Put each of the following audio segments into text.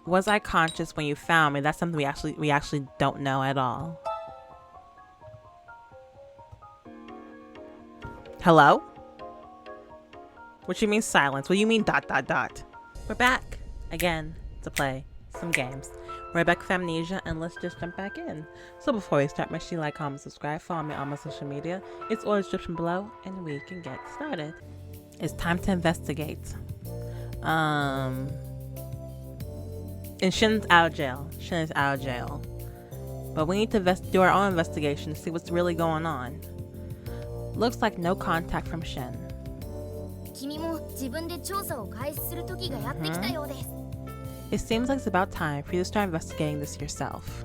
Was I conscious when you found me? That's something we actually don't know at all. Hello? What you mean silence? What do you mean ... We're back again to play some games. We're back with Amnesia, and let's just jump back in. So before we start, make sure you like, comment, subscribe, follow me on my social media. It's all description below, and we can get started. It's time to investigate. And Shin's out of jail. Shin is out of jail. But we need to do our own investigation to see what's really going on. Looks like no contact from Shin. It seems like it's about time for you to start investigating this yourself.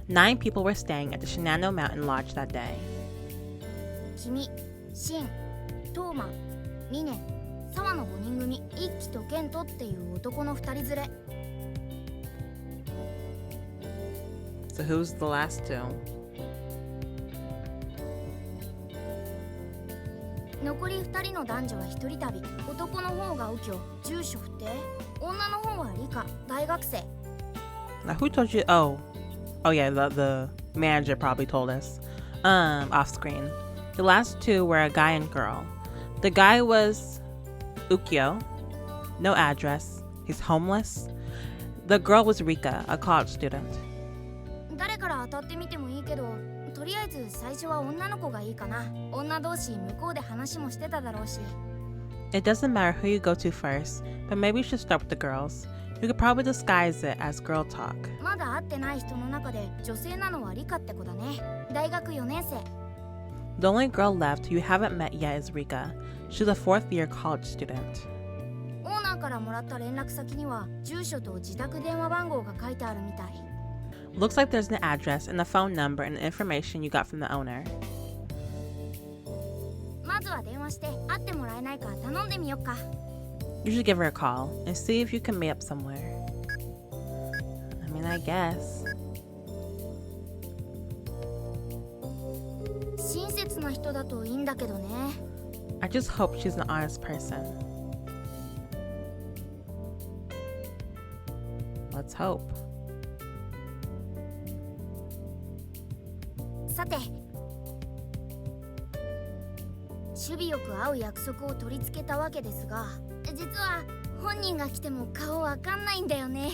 9 people were staying at the Shinano Mountain Lodge that day. 君、シン、トーマ、ミネ、サワの5人組、一輝とケントっていう男の2人連れ。 So who's the last two? 残り2人の男女は1人旅。男の方が右京、住所不定。女の方はリカ、大学生。 Now who told you? Oh yeah, the manager probably told us. Off screen. The last 2 were a guy and girl. The guy was Ukyo, no address. He's homeless. The girl was Rika, a college student. 誰から当たってみてもいいけど、とりあえず最初は女の子がいいかな。女同士向こうで話もしてただろうし。 It doesn't matter who you go to first, but maybe you should start with the girls. You could probably disguise it as girl talk. まだ会ってない人の中で女性なのはリカって子だね。大学4年生。 The only girl left who you haven't met yet is Rika. She's a 4th year college student. オーナーからもらった連絡先には住所と自宅電話番号が書いてあるみたい。 Looks like there's an address and a phone number and the information you got from the owner. まずは電話して会ってもらえないか頼んでみよっか。 You should give her a call and see if you can meet up somewhere. I mean, I guess. 親切な人だといいんだけどね。 I just hope she's an honest person. Let's hope. さて、守備よく会う約束を取り付けたわけですが、実は本人が来ても顔わかんないんだよね。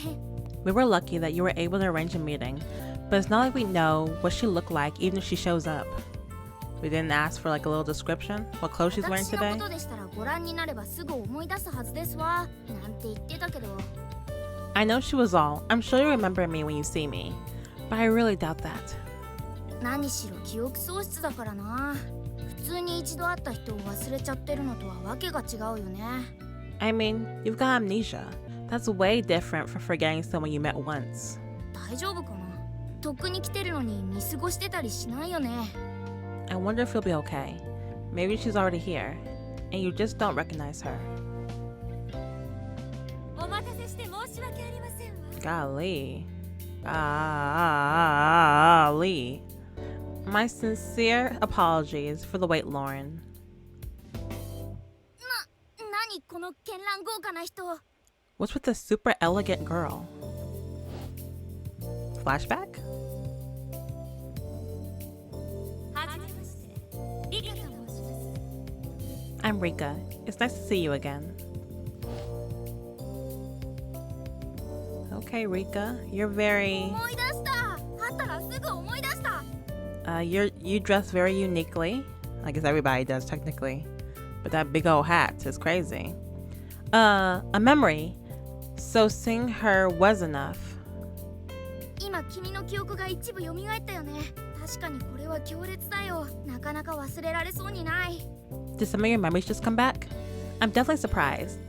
We were lucky that you were able to arrange a meeting, but it's not like we know what she looked like even if she shows up. We didn't ask for like a little description, what clothes she's wearing 私の today. ことでしたらご覧になればすぐ思い出すはずですわ。なんて言ってたけど。 I know she was all, I'm sure you remember me when you see me, but I really doubt that. 何しろ記憶喪失だからな。普通に一度会った人を忘れちゃってるのとはわけが違うよね。 I mean, you've got amnesia. That's way different from forgetting someone you met once. 大丈夫かな。とっくに来てるのに見過ごしてたりしないよね。 I wonder if you'll be okay. Maybe she's already here, and you just don't recognize her. お待たせして申し訳ありませんわ。 Golly. Golly. My sincere apologies for the wait, Lauren. 何この絢爛豪華な人。 What's with the super elegant girl? Flashback? はじめまして。リカと申します。 I'm Rika. It's nice to see you again. Okay, Rika. You're very... 思い出した。会ったらすぐ思い出した。You dress very uniquely. I guess everybody does technically. But that big old hat is crazy. A memory. So seeing her was enough. 今君の記憶が一部蘇ったよね。確かにこれは強烈だよ。なかなか忘れられそうにない。 Did some of your memories just come back? I'm definitely surprised.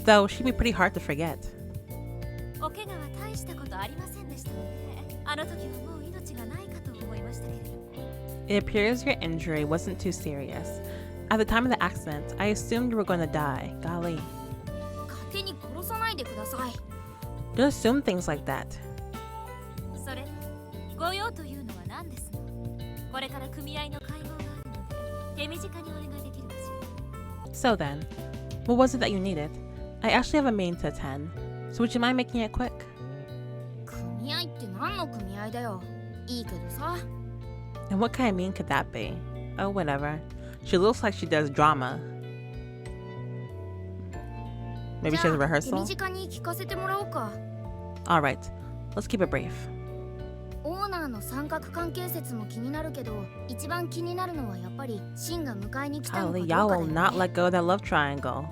Though she'd be pretty hard to forget. お怪我は大したことありませんでしたので、あの時はもう命がないかと思いましたけれども。 It appears your injury wasn't too serious. At the time of the accident, I assumed you were going to die. Golly. 勝手に殺さないでください。 Don't assume things like that. それ、ご用というのは何ですの？これから組合の会合があるので、手短にお願いできるかしら。 So then, What was it that you needed? I actually have a meeting to attend, so would you mind making it quick? 組合って何の組合だよ。いいけどさ。 And what kind of meeting could that be? Oh, whatever. She looks like she does drama. Maybe she has a じゃあ rehearsal? 手短に聞かせてもらおうか。 Alright, let's keep it brief. オーナーの三角関係説も気になるけど、一番気になるのはやっぱりシンが迎えに来たのか Golly, ど y'all うかだ will よ not ね。 let go of that love triangle.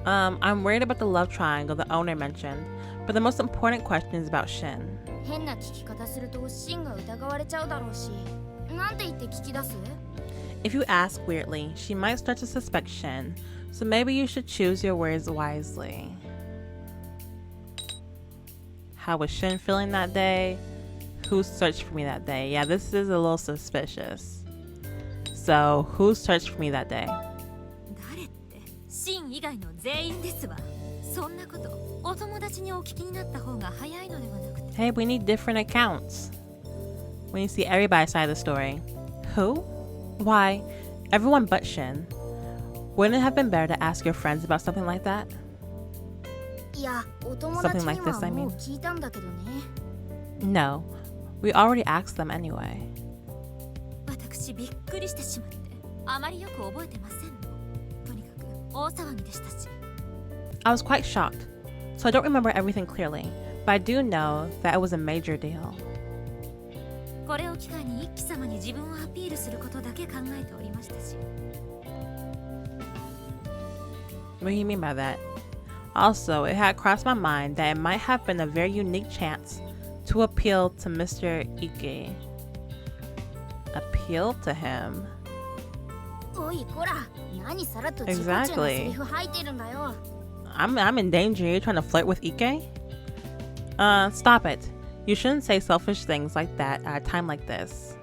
I'm worried about the love triangle the owner mentioned, but the most important question is about Shin. 変な聞き方するとシンが疑われちゃうだろうし、なんて言って聞き出す？ If you ask weirdly, she might start to suspect Shin, so maybe you should choose your words wisely. How was Shin feeling that day? Who searched for me that day? Yeah, this is a little suspicious. So, who searched for me that day? 誰ってシン以外の全員ですわ。そんなことお友達にお聞きになった方が早いのではなくて。 Hey, we need different accounts. We need to see everybody's side of the story. Who? Why, everyone but Shin. Wouldn't it have been better to ask your friends about something like that? いや、お友達 Something に like は this, I もう mean. 聞いたんだけどね。 No, we already asked them anyway. 私びっくりしてしまってあまりよく覚えてませんの。とにかく大騒ぎでしたし。 I was quite shocked, so I don't remember everything clearly, but I do know that it was a major deal. これを機会に一輝様に自分をアピールすることだけ考えておりましたし。 What do you mean by that? Also, it had crossed my mind that it might have been a very unique chance to appeal to Mr. Ikki. Appeal to him? おいこら、何さらっと自己中のセリフ吐いてるんだよ。 I'm in danger. You're trying to flirt with Ikki? Stop it. You shouldn't say selfish things like that at a time like this.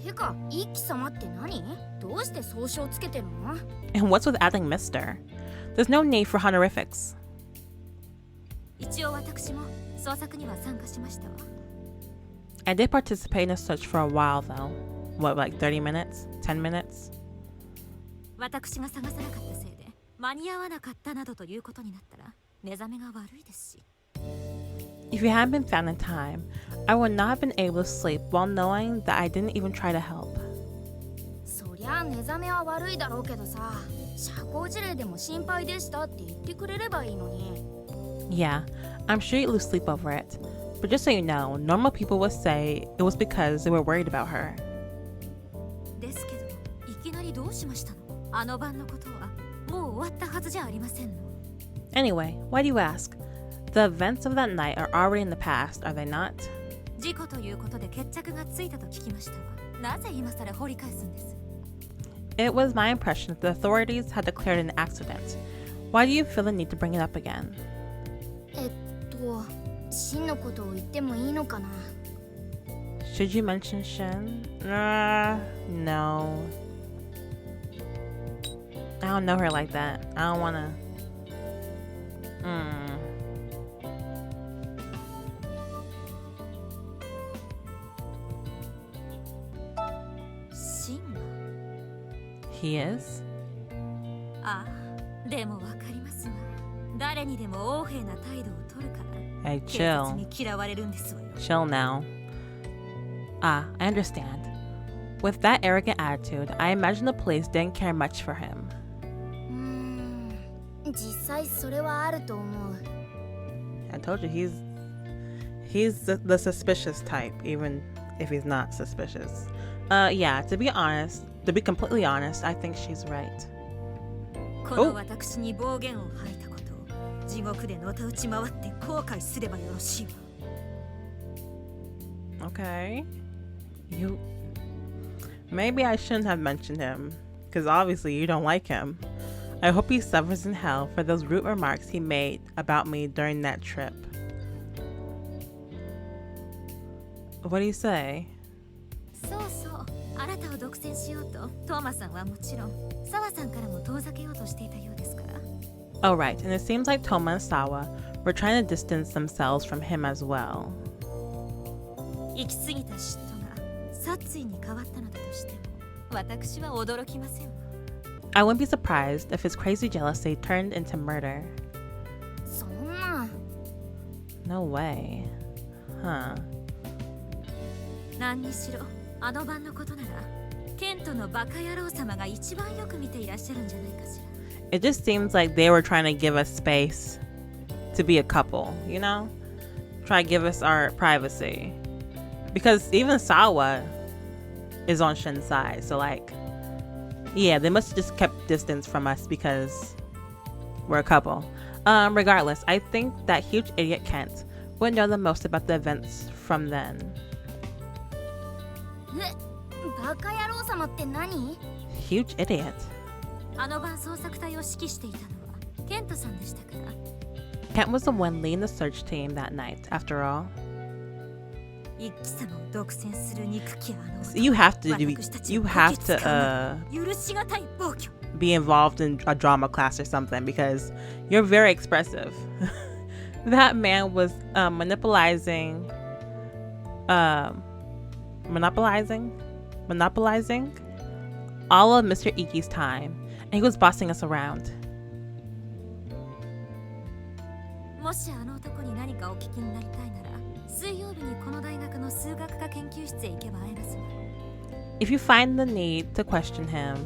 てか、一輝様って何？どうして総称つけてるの？ And what's with adding Mr.? There's no need for honorifics. 一応私も捜索には参加しましたわ。 I did participate in a search for a while though. What, like 30 minutes? 10 minutes? 私が探さなかったせいで間に合わなかったなどということになったら目覚めが悪いですし。 If you hadn't been found in time, I would not have been able to sleep while knowing that I didn't even try to help. そりゃ寝覚めは悪いだろうけどさ、社交辞令でも心配でしたって言ってくれればいいのに。 Yeah, I'm sure you'd lose sleep over it. But just so you know, normal people would say it was because they were worried about her. ですけどいきなりどうしましたの？あの晩のことはもう終わったはずじゃありませんの。 Anyway, why do you ask? The events of that night are already in the past, are they not? 事故ということで決着がついたと聞きましたわ。なぜ今さら掘り返すんです？ It was my impression that the authorities had declared an accident. Why do you feel the need to bring it up again? 真のことを言ってもいいのかな？ Should you mention Shin? No. I don't know her like that. I don't wanna. He is? ああ、でもわかりますわ。誰にでも横柄な態度を取るから、 Hey, 警察 chill. に嫌われるんですわよ。 Chill now. I understand. With that arrogant attitude, I imagine the police didn't care much for him. 実際それはあると思う。 I told you he's the suspicious type, even if he's not suspicious. Yeah, to be completely honest, I think she's right. この私に暴言を吐いたことを地獄でのたうち回って後悔すればよろしいわ。 Okay. Maybe I shouldn't have mentioned him, because obviously you don't like him. I hope he suffers in hell for those rude remarks he made about me during that trip. What do you say? そうそう、あなたを独占しようとトーマさんはもちろんサワさんからも遠ざけようとしていたようですから。 Oh right, and it seems like Toma and Sawa were trying to distance themselves from him as well. 行き過ぎた嫉妬が殺意に変わったのだとしても私は驚きませんわ。I wouldn't be surprised if his crazy jealousy turned into murder. そんな No way. Huh. 何にしろあの晩のことならケントのバカ野郎様が一番よく見ていらっしゃるんじゃないかしら。 It just seems like they were trying to give us space to be a couple, you know? Try to give us our privacy. Because even Sawa is on Shin's side, so like, yeah, they must have just kept distance from us because we're a couple. Regardless, I think that huge idiot Kent would know the most about the events from then. バカ野郎様って何？ Huge idiot. あの晩捜索隊を指揮していたのはケントさんでしたから。 Kent was the one leading the search team that night, after all. 一騎様を独占する憎きあの男。 You have to許しがたい暴挙。 be involved in a drama class or something because you're very expressive. That man was monopolizing all of Mr. Ikki's time, and he was bossing us around. もしあの男に何かお聞きになりたいなら水曜日にこの大学の数学科研究室へ行けば会えますが。 If you find the need to question him,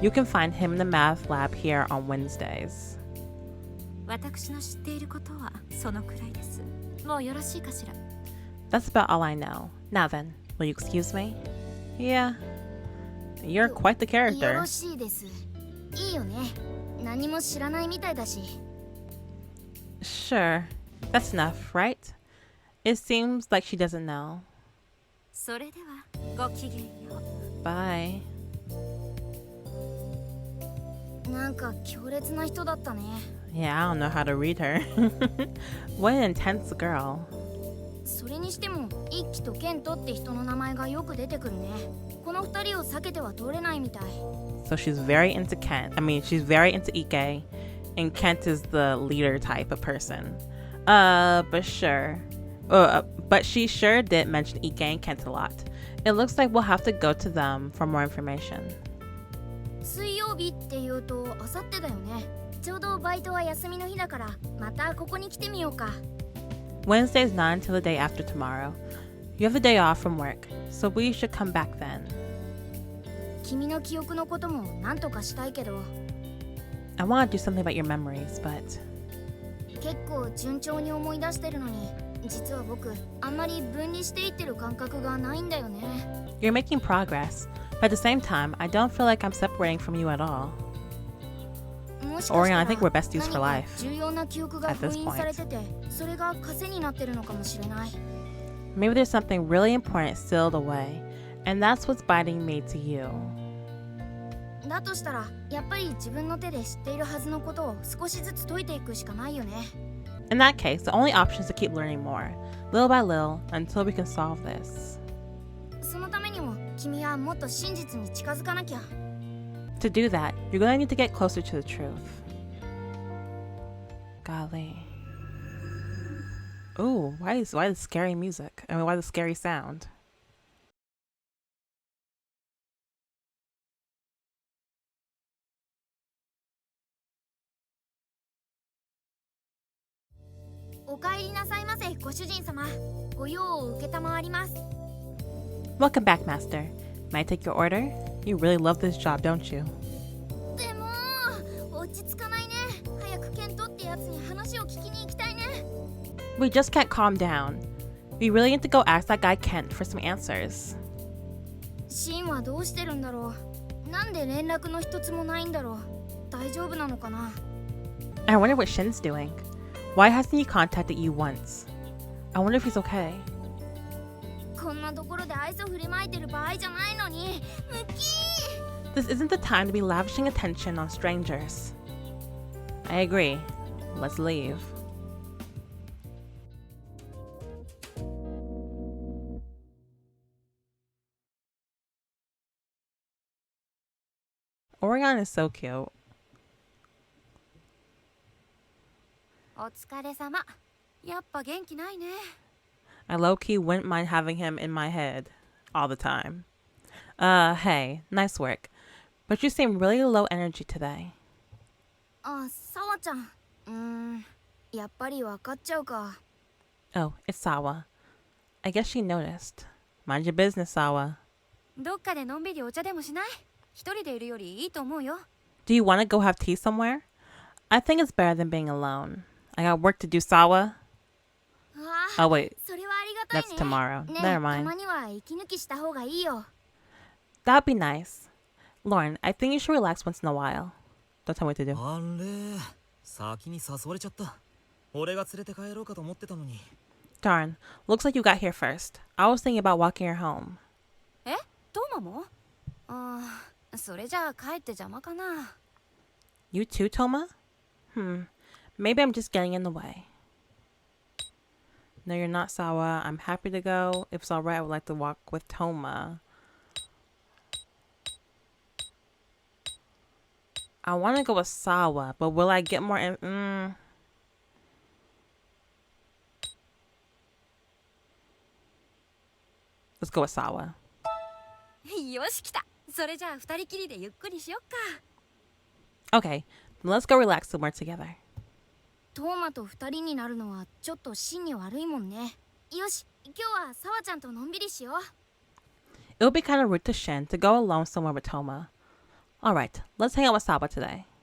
you can find him in the math lab here on Wednesdays. 私の知っていることはそのくらいです。もうよろしいかしら。 That's about all I know. Now then, will you excuse me? Yeah. You're quite the よ character. ろしいです。いいよね。何も知らないみたいだし。 Sure. That's enough, right? It seems like she doesn't know. それではごきげんよう。 Bye. なんか強烈な人だったね。 Yeah, I don't know how to read her. What an intense girl. それにしても一輝とケントって人の名前がよく出てくるね。この二人を避けては通れないみたい。 So she's very into Kent. I mean, she's very into Ikki, and Kent is the leader type of person. But sure. But she sure did mention Ikki and Kent a lot. It looks like we'll have to go to them for more information. 水曜日って言うとあさってだよね。ちょうどバイトは休みの日だからまたここに来てみようか。 Wednesday's not until the day after tomorrow. You have a day off from work, so we should come back then. 君の記憶のことも何とかしたいけど。 I want to do something about your memories, but 結構順調に思い出してるのに実は僕あんまり分離していってる感覚がないんだよね。 you're making progress. But at the same time, I don't feel like I'm separating from you at all. もしかした Orion, ら I think we're besties for 何か life 重要な記憶が at 封 this 印され point. ててそれが枷になってるのかもしれない。 Maybe there's something really important sealed away, and that's what's binding me to you. だとしたらやっぱり自分の手で知っているはずのことを少しずつ解いていくしかないよね。 In that case, the only option is to keep learning more, little by little, until we can solve this. そのためにも君はもっと真実に近づかなきゃ。 To do that, you're going to need to get closer to the truth. Golly. Ooh, why the scary music? I mean, why the scary sound? Welcome back, Master. May I take your order? You really love this job, don't you? でも落ち着かないね。早くケントってやつに話を聞きに行きたいね。 We just can't calm down. We really need to go ask that guy Kent for some answers. シンはどうしてるんだろう。なんで連絡の一つもないんだろう。大丈夫なのかな。 I wonder what Shin's doing. Why hasn't he contacted you once? I wonder if he's okay. こんなところで愛想振りまいてる場合じゃないのに。ムキー。 This isn't the time to be lavishing attention on strangers. I agree. Let's leave. Orion is so cute. お疲れ様。やっぱ元気ないね。 I low-key wouldn't mind having him in my head all the time. Hey, nice work. But you seem really low energy today. あ、さわちゃん。やっぱりわかっちゃうか。 Oh, it's Sawa. I guess she noticed. Mind your business, Sawa. どっかでのんびりお茶でもしない？一人でいるよりいいと思うよ。 Do you want to go have tea somewhere? I think it's better than being alone. I got work to do, Sawa. わ Oh, あ、 wait. それはありがたい That's ね。 tomorrow. ねえ、 Never た mind. まには息抜きした方がいいよ。 That'd be nice. Lauren, I think you should relax once in a while. Don't tell me what to do. あれ、先に誘われちゃった。俺が連れて帰ろうかと思ってたのに。 Darn. Looks like you got here first. I was thinking about walking her home. え？トーマも？ああ、それじゃあ帰って邪魔かな。 You too, Toma? Maybe I'm just getting in the way. No, you're not, Sawa. I'm happy to go. If it's alright, I would like to walk with Toma. I want to go with Sawa, but will I get more Let's go with Sawa. よし来た。それじゃあ二人きりでゆっくりしよっか。 Okay, then let's go relax somewhere together. トーマと二人になるのはちょっと心に悪いもんね。よし、今日はさわちゃんとのんびりしよう。 It would be kind of rude to Shin to go alone somewhere with Toma. Alright, let's hang out with Sawa today.「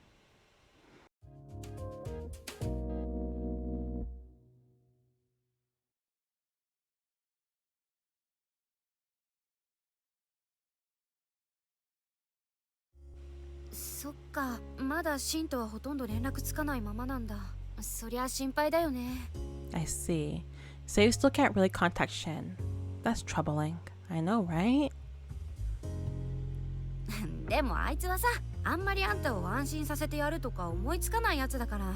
そっか、まだシンとはほとんど連絡つかないままなんだ。そりゃ心配だよね。 I see. So you still can't really contact Shin. That's troubling. I know, right? でもあいつはさ、あんまりあんたを安心させてやるとか思いつかないやつだから。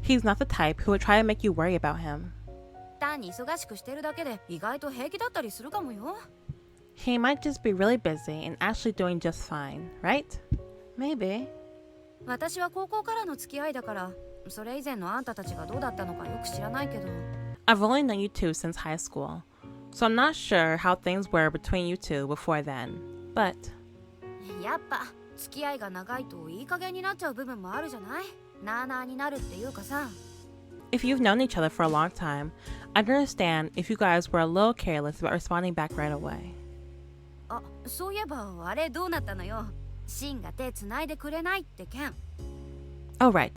He's not the type who would try to make you worry about him. 単に忙しくしてるだけで意外と平気だったりするかもよ。 He might just be really busy and actually doing just fine, right? Maybe. 私は高校からの付き合いだから、それ以前のあんたたちがどうだったのかよく知らないけど。 I've only known you two since high school, so I'm not sure how things were between you two before then. But やっぱ付き合いが長いといい加減になっちゃう部分もあるじゃない？なあなあになるっていうかさ。 if you've known each other for a long time, I'd understand if you guys were a little careless about responding back right away. あ、そういえばあれどうなったのよ。シンが手つないでくれないって件。 Oh, right.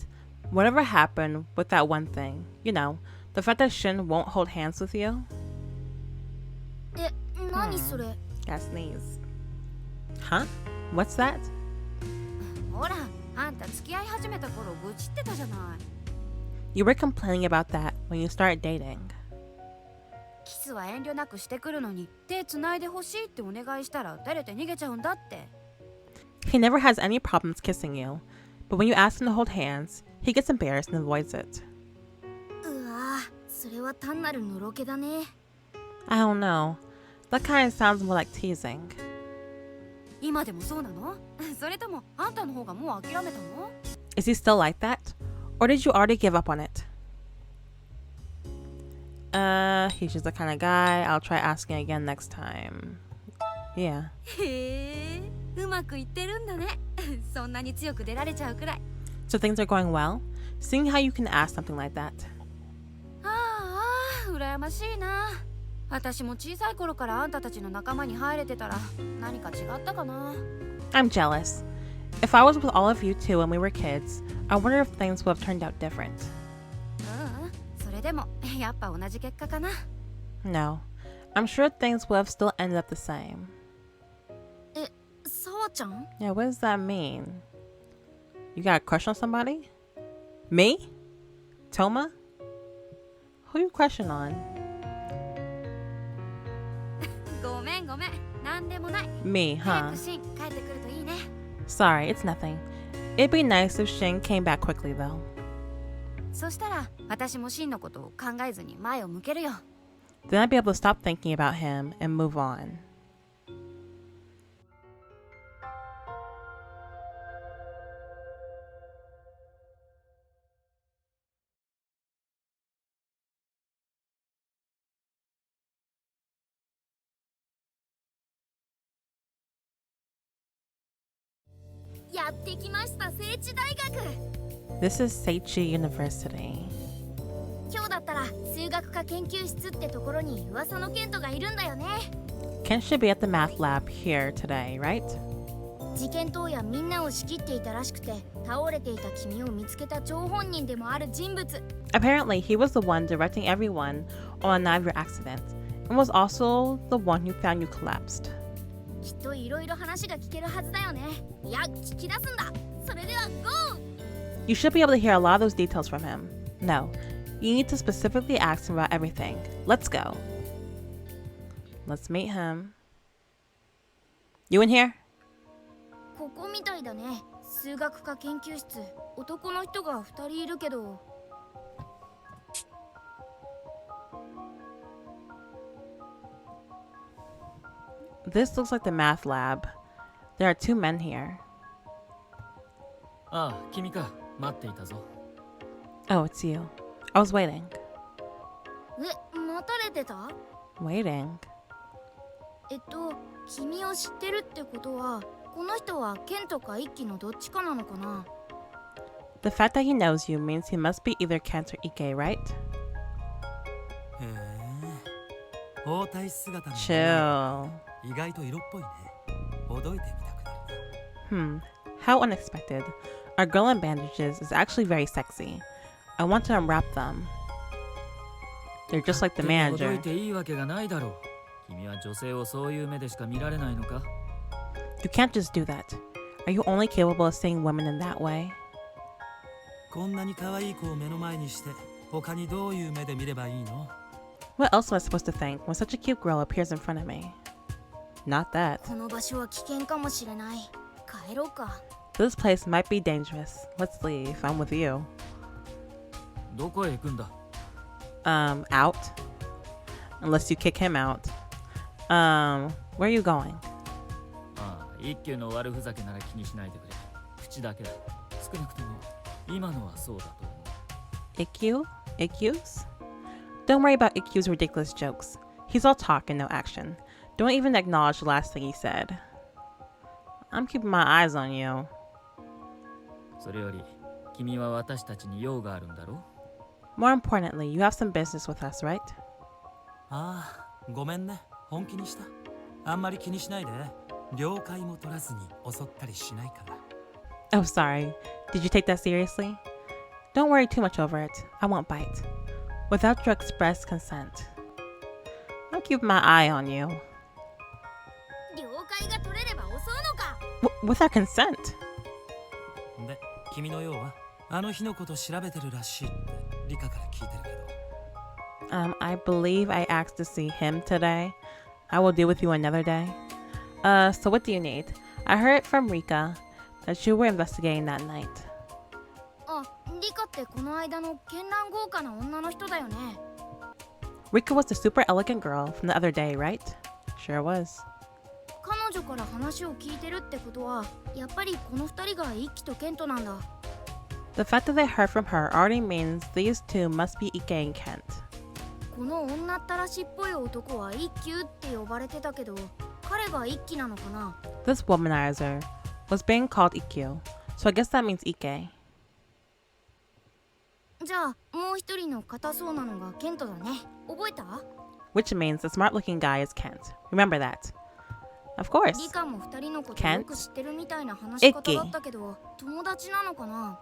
Whatever happened with that one thing, you know, the fact that Shin won't hold hands with you? え、何それ？ Gotta sneeze. Huh? What's that? ほら、あんた付き合い始めた頃愚痴ってたじゃない。 You were complaining about that when you started dating. キスは遠慮なくしてくるのに手つないでほしいってお願いしたら照れて逃げちゃうんだって。 He never has any problems kissing you, but when you ask him to hold hands, he gets embarrassed and avoids it. うわぁ、それは単なるのろけだね。 I don't know. That kind of sounds more like teasing. 今でもそうなの？それともあんたの方がもう諦めたの？ Is he still like that? Or did you already give up on it? He's just the kind of guy. I'll try asking again next time. Yeah. へえ、うまくいってるんだね。そんなに強く出られちゃうくらい。 So things are going well? Seeing how you can ask something like that. ああ、羨ましいな。私も小さい頃からあんたたちの仲間に入れてたら何か違ったかな。 I'm jealous. If I was with all of you two when we were kids, I wonder if things would have turned out different. それでもやっぱ同じ結果かな。 No. I'm sure things would have still ended up the same. え、さわちゃん？ Yeah, what does that mean? You got a crush on somebody? Me? Toma? Who you crushing on? ごめんごめん、なんでもない。 Me, 早 huh? くシン帰ってくるといいね。 Sorry, it's nothing. It'd be nice if Shin came back quickly, though. そしたら私もシンのことを考えずに前を向けるよ。 Then I'd be able to stop thinking about him and move on. やってきました聖地大学。 This is Seichi University. 今日だったら数学科研究室ってところに噂のケントがいるんだよね。 Ken should be at the math lab here today, right? 事件当夜みんなを仕切っていたらしくて、倒れていた君を見つけた張本人でもある人物。 Apparently, he was the one directing everyone on a night of your accident, and was also the one who found you collapsed. きっといろいろ話が聞けるはずだよね。いや、聞き出すんだ。それでは GO! You should be able to hear a lot of those details from him. No, you need to specifically ask him about everything. Let's go. Let's meet him. You in here? ここみたいだね。数学科研究室。男の人が2人いるけど。 This looks like the math lab. There are 2 men here. ああ、君か。待っていたぞ。 Oh, it's you. I was waiting. 待たれてた？ Waiting? 君を知ってるってことは、この人はケントかイッキのどっちかなのかな？ The fact that he knows you means he must be either Kent or Ikki, right? へえ、包帯姿の Chill. 意外と色っぽいね。ほどいてみたくなるな。 How unexpected. Our girl in bandages is actually very sexy. I want to unwrap them. They're just like the ほど manager. いていいわけがないだろう。君は女性をそういう目でしか見られないのか？ You can't just do that. Are you only capable of seeing women in that way? こんなに可愛い子を目の前にして、他にどういう目で見ればいいの？ What else am I supposed to think when such a cute girl appears in front of me? Not that. この場所は危険かもしれない。帰ろうか。 This place might be dangerous. Let's leave. I'm with you. どこへ行くんだ？ Out. Unless you kick him out. Where are you going? ああ、一級の悪ふざけなら気にしないでくれ。口だけだ。少なくとも今のはそうだと思う。 Ikkyu? Ikkyu's? Don't worry about Ikkyu's ridiculous jokes. He's all talk and no action. Don't even acknowledge the last thing he said. I'm keeping my eyes on you. それより、君は私たちに用があるんだろ？ More importantly, you have some business with us, right? ああ、ごめんね。本気にした。あんまり気にしないで。了解も取らずに襲ったりしないから。Oh, sorry. Did you take that seriously? Don't worry too much over it. I won't bite. Without your express consent. I'm keeping my eye on you. 了解が取れれば襲うのか。 Without consent? で、君の用はあの日のこと調べてるらしいってリカから聞いてるけど。I believe I asked to see him today. I will deal with you another day. So what do you need? I heard from Rika that you were investigating that night. あ、リカってこの間の絢爛豪華な女の人だよね。 Rika was the super elegant girl from the other day, right? Sure was. 彼女から話を聞いてるってことは、やっぱりこの二人がイッキとケントなんだ。 The fact that I heard from her already means these two must be Ikki and Kent. この女ったらしっぽい男はイッキュって呼ばれてたけど、彼がイッキなのかな？ This womanizer was being called Ikkyu, so I guess that means Ikki. じゃあもう一人の硬そうなのがケントだね。覚えた？ Which means the smart-looking guy is Kent. Remember that. Of course. リカも二人のこと Kent? よく知ってるみたいな話し方だったけど、友達なのかな？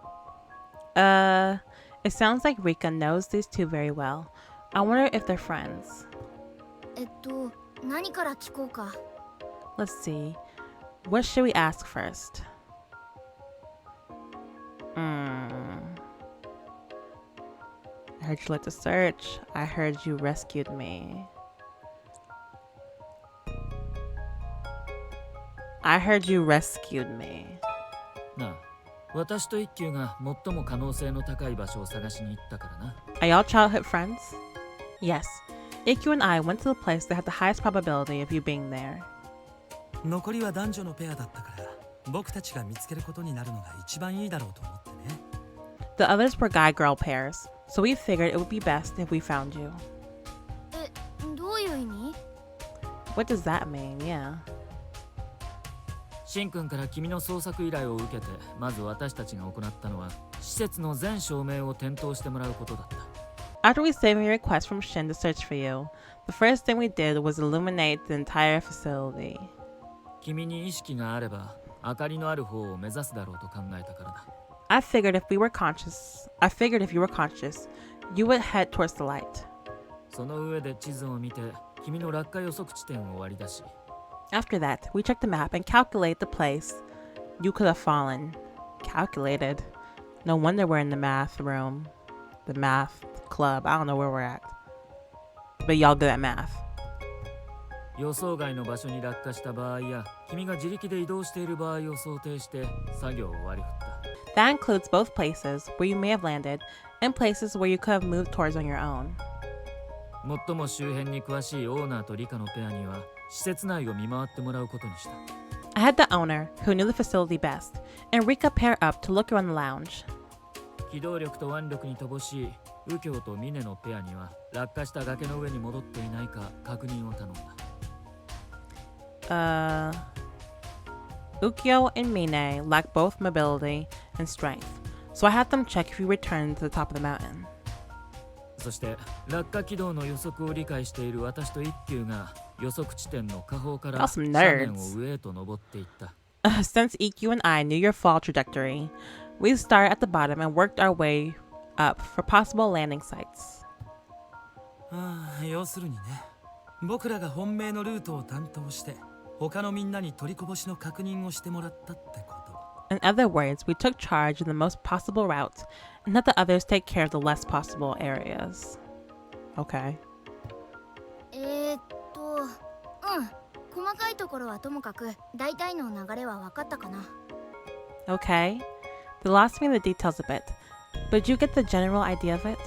It sounds like Rika knows these two very well. I wonder if they're friends. 何から聞こうか。 Let's see. What should we ask first? I heard you like to search. I heard you rescued me. I heard you rescued me. なあ、私と一級が最も可能性の高い場所を探しに行ったからな。Are y'all childhood friends? Yes. Ikkyu and I went to the place that had the highest probability of you being there. 残りは男女のペアだったから、僕たちが見つけることになるのが一番いいだろうと思ってね。The others were guy-girl pairs, so we figured it would be best if we found you. どういう意味？ What does that mean? Yeah. シン君から君の捜索依頼を受けてまず私たちが行ったのは施設の全照明を点灯してもらうことだった。 After receiving a request from Shin to search for you, the first thing we did was illuminate the entire facility. 君に意識があれば明かりのある方を目指すだろうと考えたからだ。 I figured if you were conscious, you would head towards the light. その上で地図を見て君の落下予測地点を割り出し、 After that, we checked the map and calculated the place you could have fallen. Calculated? No wonder we're in the math room. The math club. I don't know where we're at. But y'all good at math. 予想外の場所に落下した場合や君が自力で移動している場合を想定して作業を割り振った。 That includes both places where you may have landed and places where you could have moved towards on your own. 最も周辺に詳しいオーナーとリカのペアには施設内を見回ってもらうことにした。 I had the owner, who knew the facility best, and Rika pair up to look around the lounge. 機動力と腕力に乏しい右京と峰のペアには落下した崖の上に戻っていないか確認を頼んだ。 Ukyo and Mine lack both mobility and strength, so I had them check if you returned to the top of the mountain. そして落下軌道の予測を理解している私と一休が予測地点の下方から Awesome 斜 nerds. 面を上へと登っていった。 Since Ikki and I knew your fall trajectory, we started at the bottom and worked our way up for possible landing sites. 要するにね、僕らが本命のルートを担当して他のみんなに取りこぼしの確認をしてもらったってこと。 In other words, we took charge of the most possible route and let the others take care of the less possible areas. Okay. 細かいところはともかく大体の流れは分かったかな。 Okay. They lost me in the details a bit, but did you get the general idea of it?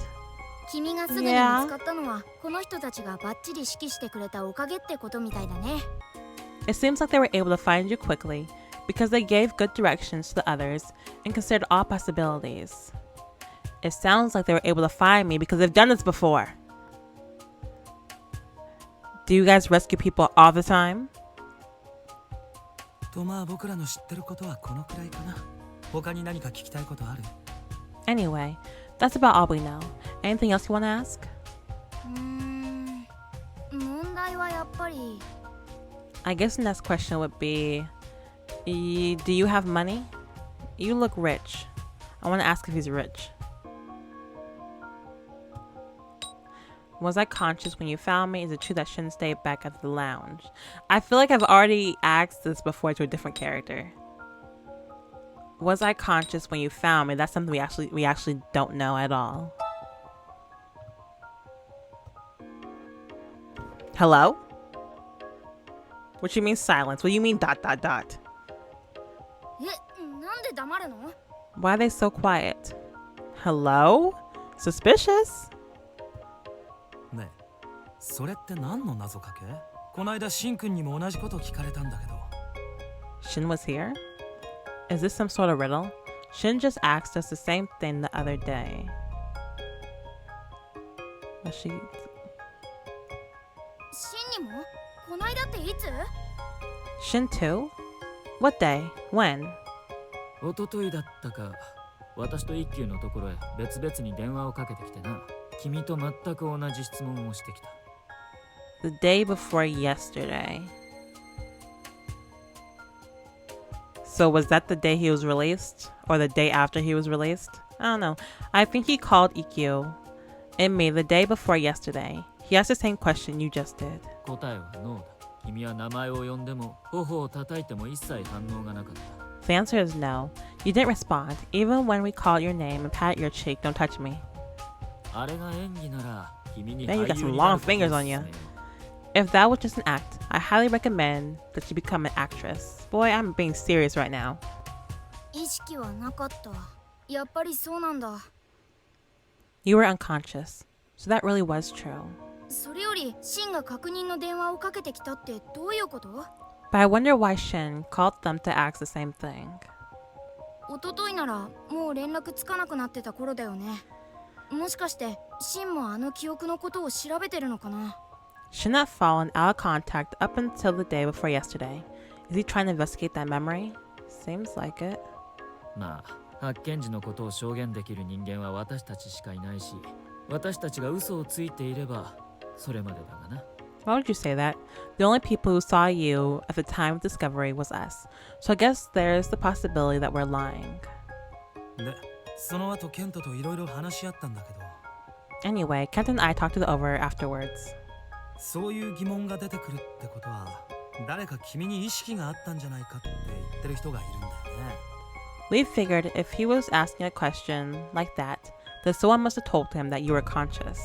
君がすぐに見つかったのはこの人たちがバッチリ指揮してくれたおかげってことみたいだね。 It seems like they were able to find you quickly because they gave good directions to the others and considered all possibilities. It sounds like they were able to find me because they've done this before. Do you guys rescue people all the time? とまあ僕らの知ってることはこのくらいかな。他に何か聞きたいことある？ Anyway, that's about all we know. Anything else you want to ask? 問題はやっぱり I guess the next question would be, do you have money? You look rich. I want to ask if he's rich. Was I conscious when you found me? Is it true that I shouldn't stay back at the lounge? I feel like I've already asked this before to a different character. Was I conscious when you found me? That's something we actually don't know at all. Hello? What you mean silence? What do you mean ... なんで黙るの？ Why are they so quiet? Hello? Suspicious? ねえ、それって何の謎かけ？こないだシンくんにも同じこと聞かれたんだけど。 Shin was here? Is this some sort of riddle? Shin just asked us the same thing the other day. Was she... シンにも？こないだっていつ？ Shin too? What day? When? 一昨日だったか、私と一休のところへ別々に電話をかけてきてな。君と全く同じ質問をしてきた。 The day before yesterday. So was that the day he was released? Or the day after he was released? I don't know. I think he called Ikkyu and me the day before yesterday. He asked the same question you just did. 答えはノーだ。君は名前を呼んでも頬を叩いても一切反応がなかった。 The answer is no. You didn't respond. Even when we called your name and patted your cheek, don't touch me. あれが演技なら君に Then you got 俳優 some にな long ることを fingers 勧 on め you. よう。 If that was just an act, I highly recommend that you become an actress. Boy, I'm being serious right now. 意識はなかった。やっぱりそうなんだ。 You were unconscious. So that really was true. それよりシンが確認の電話をかけてきたってどういうこと？ But I wonder why Shin called them to ask the same thing. 一昨日ならもう連絡つかなくなってた頃だよね。もしかしてシンもあの記憶のことを調べてるのかな？ Shin had fallen out of contact up until the day before yesterday. Is he trying to investigate that memory? Seems like it. まあ発見時のことを証言できる人間は私たちしかいないし、私たちが嘘をついていればそれまでだがな。 Why would you say that? The only people who saw you at the time of discovery was us. So I guess there's the possibility that we're lying. で、その後ケントといろいろ話し合ったんだけど、 Anyway, Kent and I talked it over afterwards. そういう疑問が出てくるってことは、誰か君に意識があったんじゃないかって言ってる人がいるんだよね。 We figured if he was asking a question like that, then someone must have told him that you were conscious.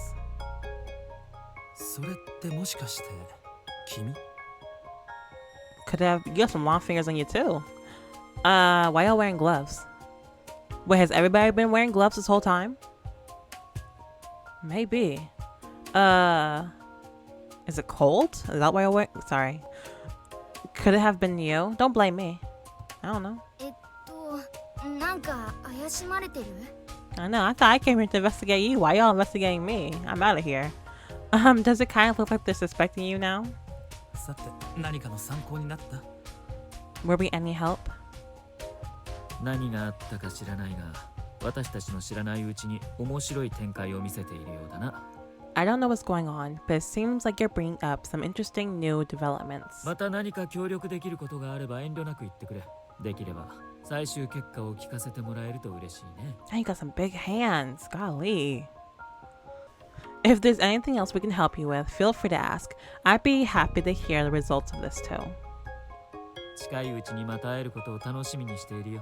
それってもしかして君？ Could have. You got some long fingers on you too. Why y'all wearing gloves? Wait, has everybody been wearing gloves this whole time? Maybe. Is it cold? Is that why y'all wearing? Sorry. Could it have been you? Don't blame me. I don't know. なんか怪しまれてる？ I know. I thought I came here to investigate you. Why y'all investigating me? I'm out of here. Does it kind of look like they're suspecting you now? さて、何かの参考になった？ Were we any help? 何があったか知らないが、私たちの知らないうちに面白い展開を見せているようだな。 I don't know what's going on, but it seems like you're bringing up some interesting new developments. また何か協力できることがあれば遠慮なく言ってくれ。できれば最終結果を聞かせてもらえると嬉しいね。 Now you got some big hands. Golly. If there's anything else we can help you with, feel free to ask. I'd be happy to hear the results of this too. 近いうちにまた会えることを楽しみにしているよ。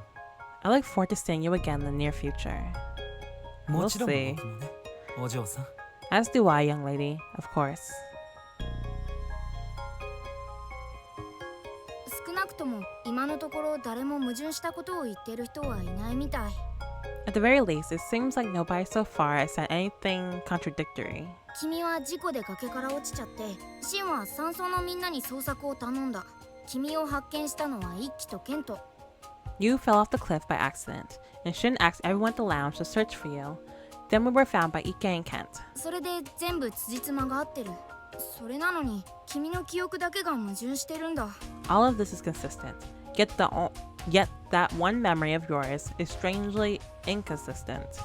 I look forward to seeing you again in the near future. も We'll ちろん see. 僕もね、お嬢さん。 As do I, young lady, of course. 少なくとも今のところ誰も矛盾したことを言ってる人はいないみたい。 At the very least, it seems like nobody so far has said anything contradictory. 君は事故で崖から落ちちゃって、シンは山荘のみんなに捜索を頼んだ。君を発見したのはイッキとケント。 You fell off the cliff by accident, and Shin asked everyone at the lounge to search for you. Then we were found by Ikki and Kent. それで全部辻褄が合ってる。それなのに君の記憶だけが矛盾してるんだ。 All of this is consistent, yet that one memory of yours is strangely inconsistent.「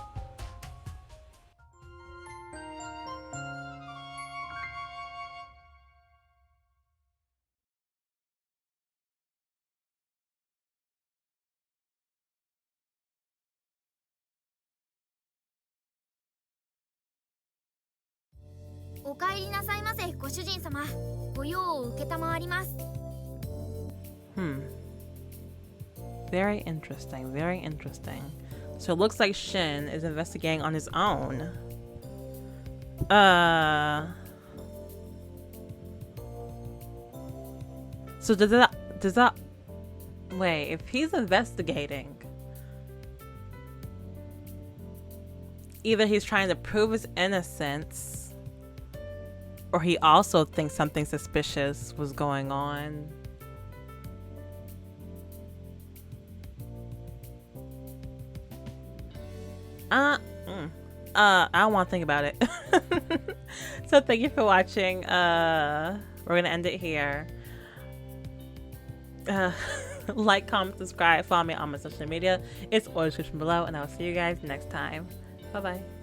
お帰りなさいませ、ご主人様。ご用を承ります。」 Very interesting, very interesting. So it looks like Shin is investigating on his own. So does that wait, if he's investigating, either he's trying to prove his innocence, or he also thinks something suspicious was going on. I don't want to think about it. So thank you for watching. We're gonna end it here. Like, comment, subscribe, follow me on my social media. It's all description below, and I'll see you guys next time. Bye bye.